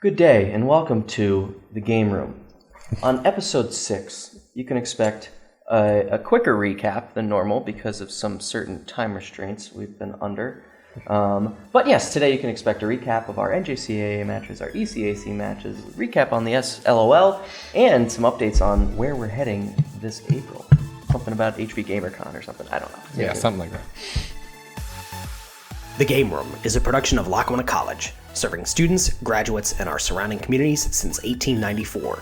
Good day, and welcome to The Game Room. On episode 6, you can expect a quicker recap than normal because of some certain time restraints we've been under. But yes, today you can expect a recap of our NJCAA matches, our ECAC matches, recap on the SLOL, and some updates on where we're heading this April. Something about HV GamerCon or something, I don't know. Yeah, something like that. The Game Room is a production of Lackawanna College, serving students, graduates, and our surrounding communities since 1894.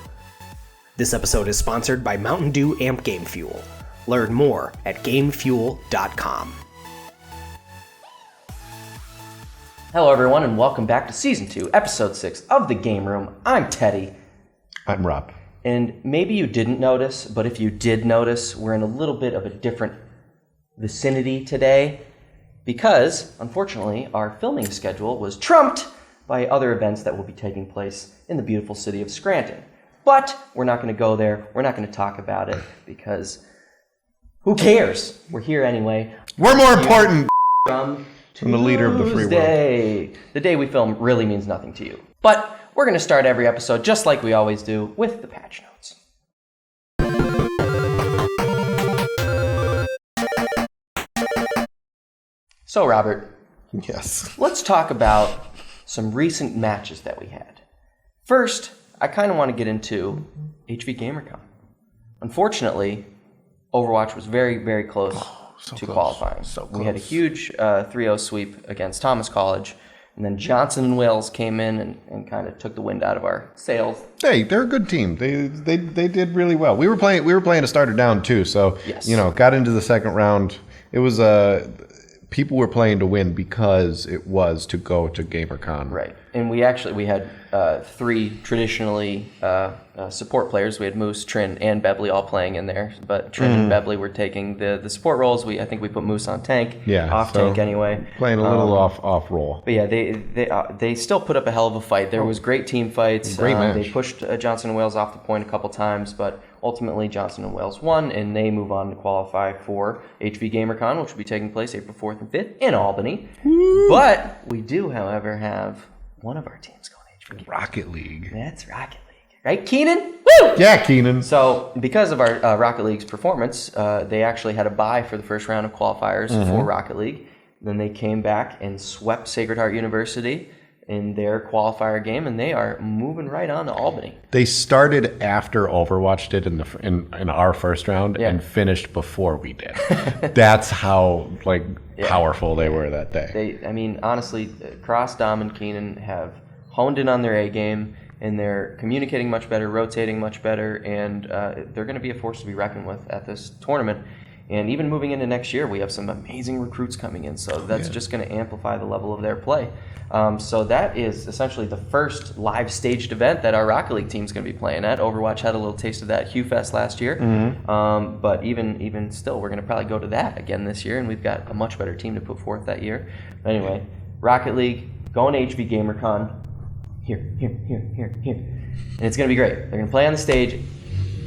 This episode is sponsored by Mountain Dew Amp Game Fuel. Learn more at gamefuel.com. Hello everyone, and welcome back to Season 2, Episode 6 of The Game Room. I'm Teddy. I'm Rob. And maybe you didn't notice, but if you did notice, we're in a little bit of a different vicinity today because, unfortunately, our filming schedule was trumped by other events that will be taking place in the beautiful city of Scranton. But we're not going to go there. We're not going to talk about it because who cares? We're here anyway. We're more important from the leader of the free world. The day we film really means nothing to you. But we're going to start every episode, just like we always do, with the patch notes. So, Robert. Yes. Let's talk about some recent matches that we had. First, I kind of want to get into HV GamerCon. Unfortunately, Overwatch was very, very close to qualifying. We had a huge 3-0 sweep against Thomas College, and then Johnson and Wales came in and kind of took the wind out of our sails. Hey, they're a good team. They did really well. We were playing a starter down too, so yes. Got into the second round. It was people were playing to win because it was to go to GamerCon. Right. And we had three traditionally support players. We had Moose, Trin, and Bebley all playing in there. But Trin and Bebley were taking the support roles. I think we put Moose on tank. Yeah. Off tank anyway. Playing a little off role. But yeah, they still put up a hell of a fight. There was great team fights. Great match. They pushed Johnson and Wales off the point a couple times, but ultimately Johnson and Wales won, and they move on to qualify for HV GamerCon, which will be taking place April 4th and 5th in Albany. Woo! But we do, however, have one of our teams going HV Rocket League. That's Rocket League. Right, Keenan? Woo! Yeah, Keenan. So, because of our Rocket League's performance, they actually had a bye for the first round of qualifiers for Rocket League. Then they came back and swept Sacred Heart University in their qualifier game, and they are moving right on to Albany. They started after Overwatch did in our first round and finished before we did. That's how powerful they were that day. Honestly, Cross, Dom, and Keenan have honed in on their A game, and they're communicating much better, rotating much better, and they're going to be a force to be reckoned with at this tournament. And even moving into next year, we have some amazing recruits coming in, so that's just going to amplify the level of their play. So that is essentially the first live staged event that our Rocket League team is going to be playing at. Overwatch had a little taste of that Hugh Fest last year, but even still, we're going to probably go to that again this year, and we've got a much better team to put forth that year. But anyway, Rocket League, going to HV GamerCon, here, and it's going to be great. They're going to play on the stage,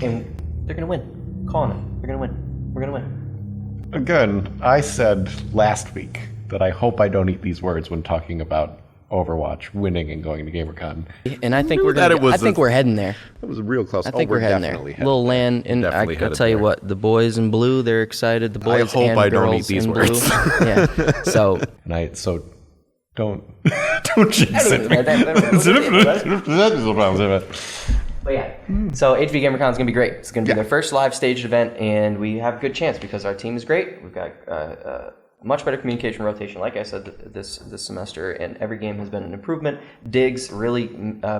and they're going to win. Calling it. They're going to win. We're going to win. Again, I said last week that I hope I don't eat these words when talking about Overwatch winning and going to GamerCon. And I think we're heading there. It was a real close. I think we're heading there. Little land, and I'll tell you what, the boys in blue, they're excited. The boys I hope and I girls don't eat these in words. blue. Yeah. So don't jinx it. But yeah, so HV GamerCon is going to be great. It's going to be their first live staged event, and we have a good chance because our team is great. We've got much better communication rotation, like I said, this semester, and every game has been an improvement. Diggs really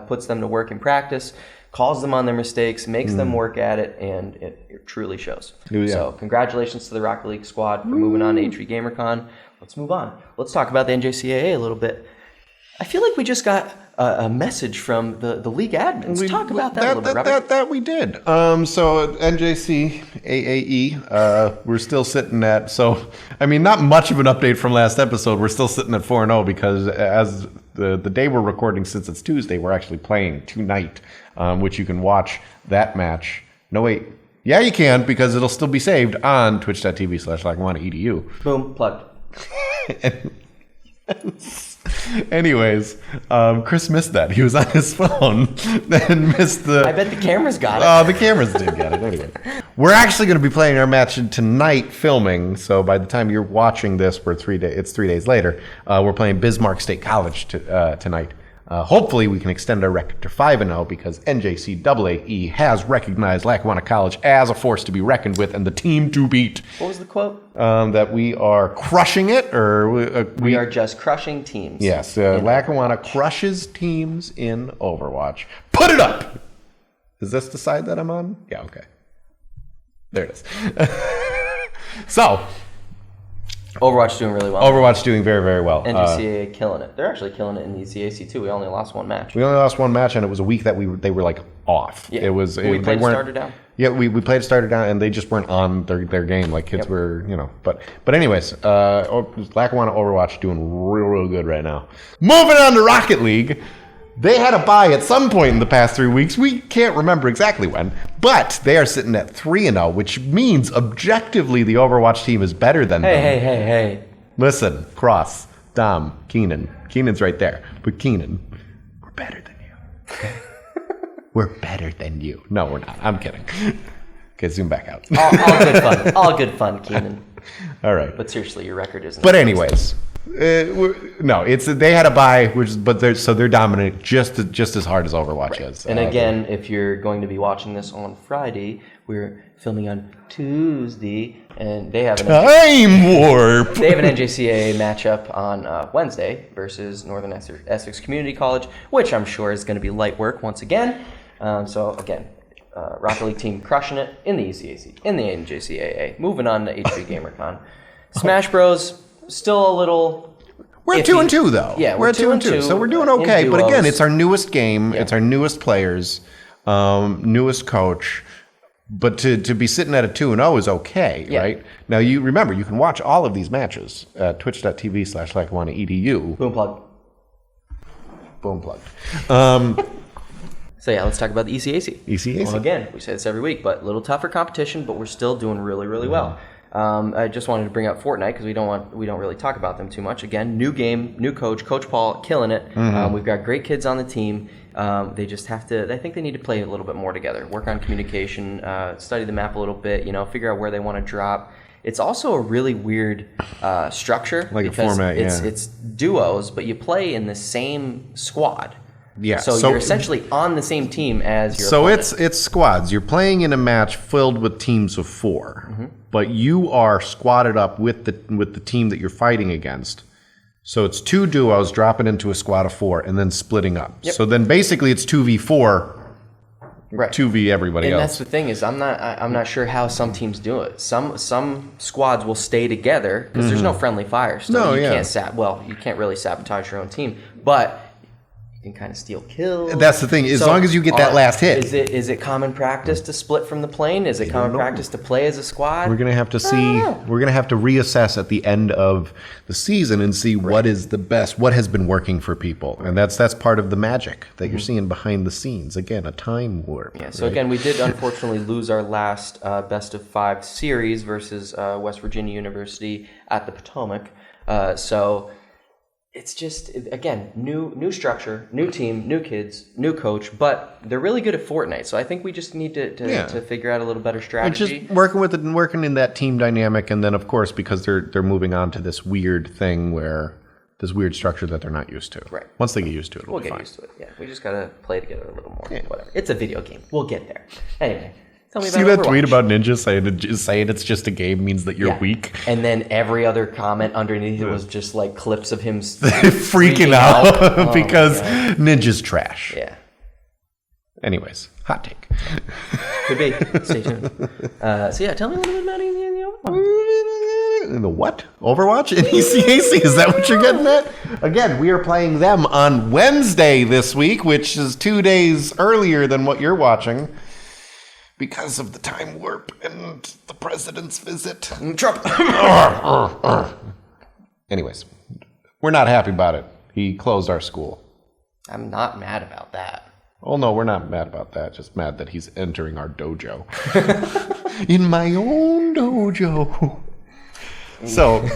puts them to work in practice, calls them on their mistakes, makes them work at it, and it truly shows. Ooh, yeah. So congratulations to the Rocket League squad for moving on to HV GamerCon. Let's move on. Let's talk about the NJCAA a little bit. I feel like we just got a message from the league admins. Talk about that a little bit, Robert. That we did. So NJC AAE, we're still sitting at, not much of an update from last episode. We're still sitting at 4-0 because as the day we're recording, since it's Tuesday, we're actually playing tonight, which you can watch that match. No, wait. Yeah, you can, because it'll still be saved on twitch.tv/LackawannaEDU. Boom, plugged. Anyways, Chris missed that. He was on his phone and missed the... I bet the cameras got it. Oh, the cameras did get it. Anyway. We're actually going to be playing our match tonight filming, so by the time you're watching this, it's 3 days later. We're playing Bismarck State College tonight. Hopefully, we can extend our record to 5-0 because NJCAA has recognized Lackawanna College as a force to be reckoned with and the team to beat. What was the quote? That we are crushing it, or we are just crushing teams. Yes, Lackawanna crushes teams in Overwatch. Put it up! Is this the side that I'm on? Yeah, okay. There it is. So... Overwatch doing really well. Overwatch doing very, very well. NGCAA killing it. They're actually killing it in the ECAC too. We only lost one match. We only lost one match, and it was a week that they were like off. Yeah. It was we played starter down. Yeah, we played starter down, and they just weren't on their game. Like kids were, But anyways, Lackawanna Overwatch doing real good right now. Moving on to Rocket League. They had a bye at some point in the past 3 weeks. We can't remember exactly when, but they are sitting at 3-0, which means objectively the Overwatch team is better than them. Hey. Listen, Cross, Dom, Keenan. Keenan's right there. But Keenan, we're better than you. We're better than you. No, we're not. I'm kidding. Okay, zoom back out. All good fun. All good fun, Keenan. All right. But seriously, your record isn't. But anyways, no, they had a bye, but they're dominant just as hard as Overwatch is. And again, if you're going to be watching this on Friday, we're filming on Tuesday, and they have time warp. They have an NJCAA matchup on Wednesday versus Northern Essex Community College, which I'm sure is going to be light work once again. So again, Rocket League team crushing it in the ECAC, in the NJCAA. Moving on to HB GamerCon, Smash Bros. Still a little. We're at 2-2 though. Yeah, we're at 2-2, so we're doing okay. But again, it's our newest game. Yeah. It's our newest players, newest coach. But to be sitting at a 2-0 is okay, right? Now you remember you can watch all of these matches at twitch.tv/LackawannaEDU. Boom plug. Boom plug. So yeah, let's talk about the ECAC. ECAC. Well, again, we say this every week, but a little tougher competition, but we're still doing really, really well. I just wanted to bring up Fortnite because we don't really talk about them too much. Again, new game, new coach, Coach Paul, killing it. We've got great kids on the team. They just have to. I think they need to play a little bit more together, work on communication, study the map a little bit. Figure out where they want to drop. It's also a really weird structure, like a format. It's duos, but you play in the same squad. Yeah. So you're essentially on the same team as your opponent. opponent. It's squads. You're playing in a match filled with teams of 4, but you are squatted up with the team that you're fighting against. So it's 2 duos dropping into a squad of 4 and then splitting up. Yep. So then basically it's 2v4, right? 2v everybody else. And that's the thing is I'm not sure how some teams do it. Some squads will stay together because there's no friendly fire. So you can't really sabotage your own team, but you can kind of steal kills. That's the thing. As long as you get that last hit. Is it common practice to split from the plane? Is it common practice to play as a squad? We're gonna have to see. We're gonna have to reassess at the end of the season and see what is the best, what has been working for people, and that's part of the magic that you're seeing behind the scenes. Again, a time warp. Yeah. So again, we did unfortunately lose our last best of 5 series versus West Virginia University at the Potomac. So. It's just, again, new structure, new team, new kids, new coach, but they're really good at Fortnite. So I think we just need to figure out a little better strategy. Just working in that team dynamic, and then of course because they're moving on to this weird thing this weird structure that they're not used to. Right. Once they get used to it, we'll get used to it. Yeah, we just gotta play together a little more. Yeah. Whatever. It's a video game. We'll get there. Anyway. Tell me about See that Overwatch. tweet about Ninja saying it's just a game means that you're weak? And then every other comment underneath it was just like clips of him freaking out because Ninja's trash. Yeah. Anyways, hot take. Could be. Stay tuned. So yeah, tell me a little bit about Overwatch. In the what? Overwatch in ECAC? Is that what you're getting at? Again, we are playing them on Wednesday this week, which is 2 days earlier than what you're watching. Because of the time warp and the president's visit. Trump. Anyways, we're not happy about it. He closed our school. I'm not mad about that. Oh, no, we're not mad about that. Just mad that he's entering our dojo. In my own dojo. So,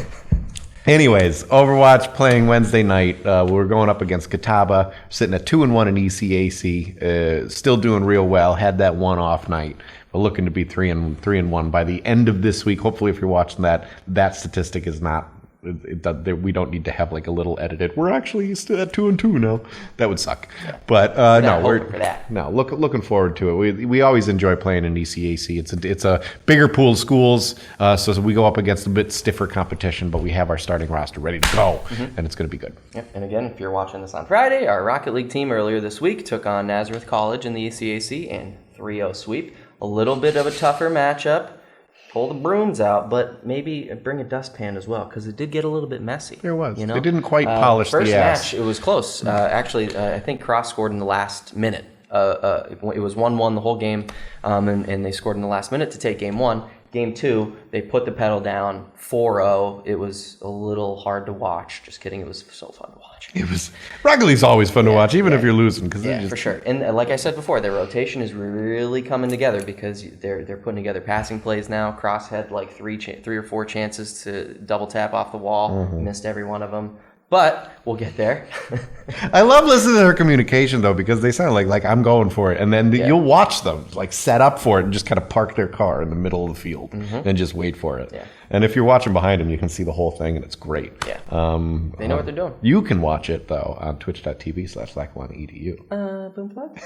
Anyways, Overwatch playing Wednesday night. We're going up against Catawba, sitting at 2-1 in ECAC. Still doing real well. Had that one off night, but looking to be 3-1 by the end of this week. Hopefully, if you're watching that statistic is not. We don't need to have like a little edited. We're actually still at 2-2 now. That would suck. Yeah. But looking forward to it. We always enjoy playing in ECAC. It's a bigger pool of schools, so we go up against a bit stiffer competition. But we have our starting roster ready to go, and it's going to be good. Yep. And again, if you're watching this on Friday, our Rocket League team earlier this week took on Nazareth College in the ECAC and 3-0 sweep. A little bit of a tougher matchup. Pull the brooms out, but maybe bring a dustpan as well, because it did get a little bit messy. There was. They didn't quite polish the ass. First match, it was close. Actually, I think Cross scored in the last minute. It was 1-1 the whole game, and they scored in the last minute to take game one. Game two, they put the pedal down, 4-0. It was a little hard to watch. Just kidding. It was so fun to watch. Rocket League's always fun to watch, even if you're losing. For sure. And like I said before, their rotation is really coming together because they're putting together passing plays now. Cross had like three or four chances to double tap off the wall. Missed every one of them. But we'll get there. I love listening to their communication, though, because they sound like I'm going for it. And then you'll watch them like set up for it and just kind of park their car in the middle of the field and just wait for it. Yeah. And if you're watching behind them, you can see the whole thing, and it's great. Yeah. They know what they're doing. You can watch it, though, on twitch.tv/LackawannaEDU. Boom plug.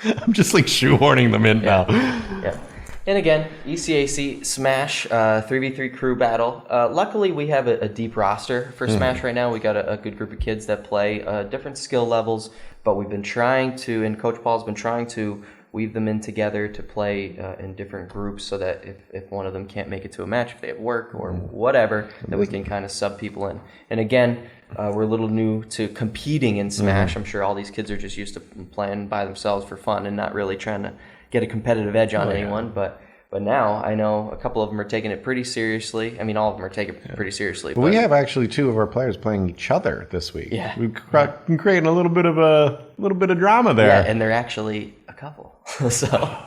I'm just like shoehorning them in now. Yeah. And again, ECAC Smash 3v3 crew battle. Luckily, we have a deep roster for Smash right now. We got a good group of kids that play different skill levels, but we've been trying to, and Coach Paul's been trying to weave them in together to play in different groups so that if one of them can't make it to a match, if they have work or whatever, that we can kind of sub people in. And again, we're a little new to competing in Smash. I'm sure all these kids are just used to playing by themselves for fun and not really trying to get a competitive edge on anyone, but now I know a couple of them are taking it pretty seriously. I mean, all of them are taking it pretty seriously. But we have actually two of our players playing each other this week. Yeah, we've been creating a little bit of drama there. Yeah, and they're actually a couple, so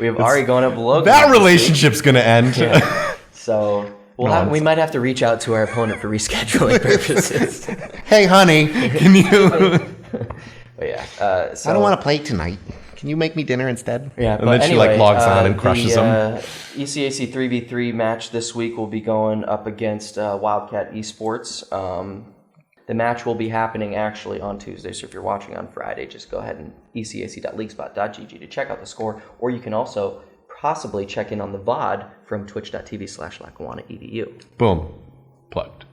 we have Ari going up below. That relationship's going to end. Yeah. So we might have to reach out to our opponent for rescheduling purposes. Hey, honey, can you? But yeah, I don't want to play tonight. Can you make me dinner instead? Yeah, and then she logs on and crushes them. ECAC 3v3 match this week will be going up against Wildcat Esports. The match will be happening actually on Tuesday, so if you're watching on Friday, just go ahead and ecac.leaguespot.gg to check out the score, or you can also possibly check in on the VOD from twitch.tv/LackawannaEDU. Boom. Plugged.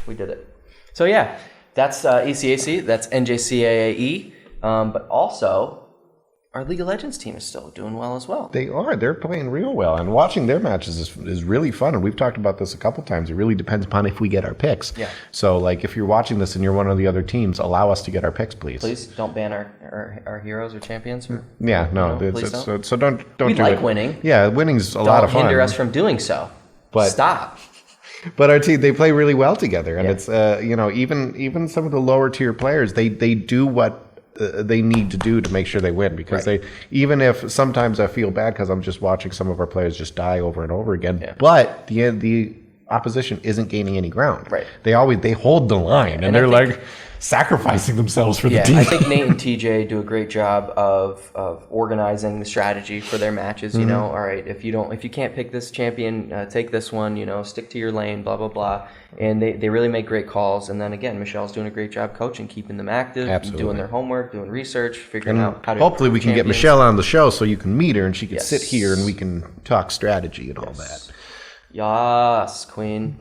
We did it. So yeah, that's ECAC, that's NJCAAE. But also, our League of Legends team is still doing well as well. They are. They're playing real well. And watching their matches is really fun. And we've talked about this a couple times. It really depends upon if we get our picks. Yeah. So, like, if you're watching this and you're one of the other teams, allow us to get our picks, please. Please don't ban our heroes or champions. Or, yeah, no. Please don't. So don't we do like it. Winning. Yeah, winning's a lot of fun. Don't hinder us from doing so. But stop. But our team, they play really well together. And it's, even some of the lower tier players, they do what they need to do to make sure they win, because even if sometimes I feel bad because I'm just watching some of our players just die over and over again, but the opposition isn't gaining any ground. Right. They hold the line, and they're like sacrificing themselves for the team. I think Nate and TJ do a great job of organizing the strategy for their matches. You know, all right, if you can't pick this champion, take this one. You know, stick to your lane. Blah blah blah. And they really make great calls. And then again, Michelle's doing a great job coaching, keeping them active, doing their homework, doing research, figuring out how to. Hopefully, we can get Michelle on the show so you can meet her and she can sit here and we can talk strategy and all that. Yes, Queen.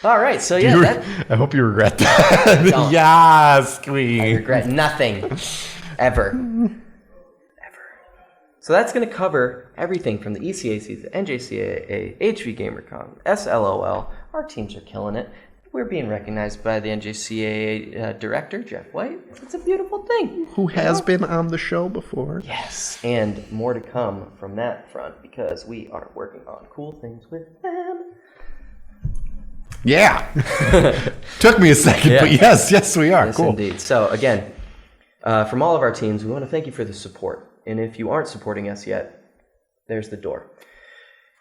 All right, so I hope you regret that. Yes, Queen. I regret nothing, ever. So that's going to cover everything from the ECAC to NJCAA, HV GamerCon, SLOL. Our teams are killing it. We're being recognized by the NJCAA director, Jeff White. It's a beautiful thing. Who has been on the show before. Yes, and more to come from that front because we are working on cool things with them. Yeah. Took me a second, but yes, we are. Yes, cool. Indeed. So again, from all of our teams, we want to thank you for the support. And if you aren't supporting us yet, there's the door.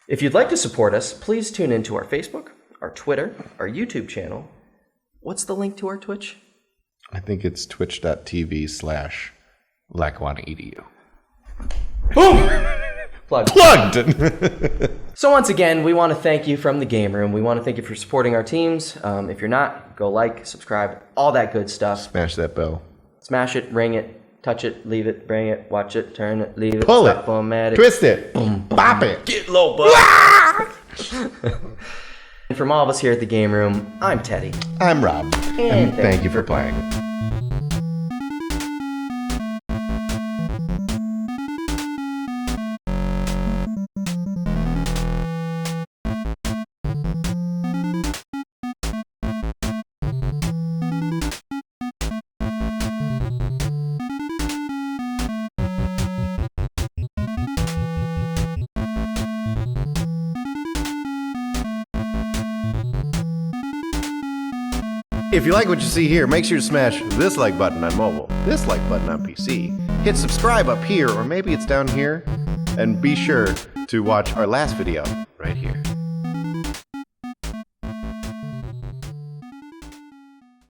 If you'd like to support us, please tune into our Facebook, our Twitter, our YouTube channel. What's the link to our Twitch? I think it's twitch.tv/LackawannaEDU. Boom! Plugged! So once again, we want to thank you from the Game Room. We want to thank you for supporting our teams. If you're not, go like, subscribe, all that good stuff. Smash that bell. Smash it, ring it, touch it, leave it, bring it, watch it, turn it, leave it, Pull stop, it, format it, twist it, boom, bop it. get low, bud. And from all of us here at the Game Room, I'm Teddy. I'm Rob. And thank you for playing. If you like what you see here, make sure to smash this like button on mobile, this like button on PC, hit subscribe up here, or maybe it's down here, and be sure to watch our last video right here.